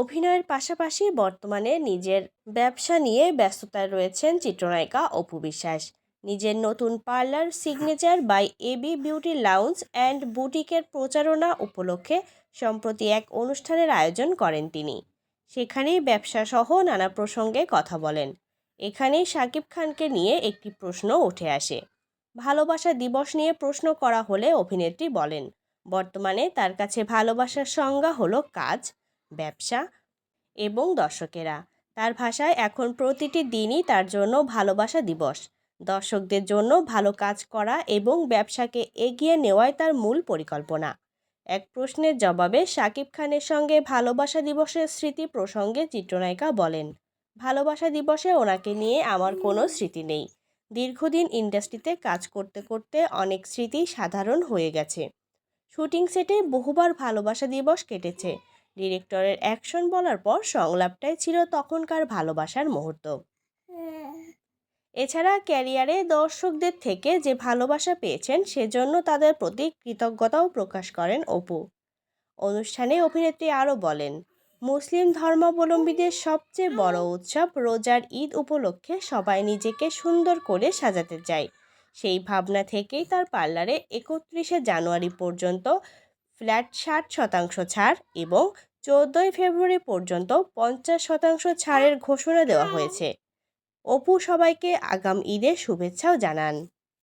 অভিনয়ের পাশাপাশি বর্তমানে নিজের ব্যবসা নিয়ে ব্যস্ততায় রয়েছেন চিত্রনায়িকা অপু বিশ্বাস। নিজের নতুন parlour signature by AB beauty lounge and বুটিকের প্রচারণা উপলক্ষে সম্প্রতি এক অনুষ্ঠানের আয়োজন করেন তিনি। সেখানেই ব্যবসা সহ নানা প্রসঙ্গে কথা বলেন। এখানেই শাকিব খানকে নিয়ে একটি প্রশ্ন উঠে আসে। ভালোবাসা দিবস নিয়ে প্রশ্ন করা হলে অভিনেত্রী বলেন, বর্তমানে তার কাছে ভালোবাসার সংজ্ঞা হলো কাজ, ব্যবসা এবং দর্শকেরা। তার ভাষায় এখন প্রতিটি দিনই তার জন্য ভালোবাসা দিবস। দর্শকদের জন্য ভালো কাজ করা এবং ব্যবসাকে এগিয়ে নেওয়াই তার মূল পরিকল্পনা। এক প্রশ্নের জবাবে শাকিব খানের সঙ্গে ভালোবাসা দিবসের স্মৃতি প্রসঙ্গে চিত্রনায়িকা বলেন, ভালোবাসা দিবসে ওনাকে নিয়ে আমার কোনো স্মৃতি নেই। দীর্ঘদিন ইন্ডাস্ট্রিতে কাজ করতে করতে অনেক স্মৃতি সাধারণ হয়ে গেছে। শুটিং সেটে বহুবার ভালোবাসা দিবস কেটেছে। ডিরেক্টরের অ্যাকশন বলার পর সংলাপটাই ছিল তখনকার ভালোবাসার মুহূর্ত। এছাড়া ক্যারিয়ারে দর্শকদের থেকে যে ভালোবাসা পেয়েছেন সেজন্য তাদের প্রতি কৃতজ্ঞতাও প্রকাশ করেন অপু। অনুষ্ঠানে অভিনেত্রী আরও বলেন, মুসলিম ধর্মাবলম্বীদের সবচেয়ে বড় উৎসব রোজার ঈদ উপলক্ষে সবাই নিজেকে সুন্দর করে সাজাতে চায়। সেই ভাবনা থেকেই তার পার্লারে 31শে জানুয়ারি পর্যন্ত ফ্ল্যাট 60% ছাড় এবং 14ই ফেব্রুয়ারি পর্যন্ত 50% ছাড়ের ঘোষণা দেওয়া হয়েছে। অপু সবাইকে আগাম ঈদের শুভেচ্ছাও জানান।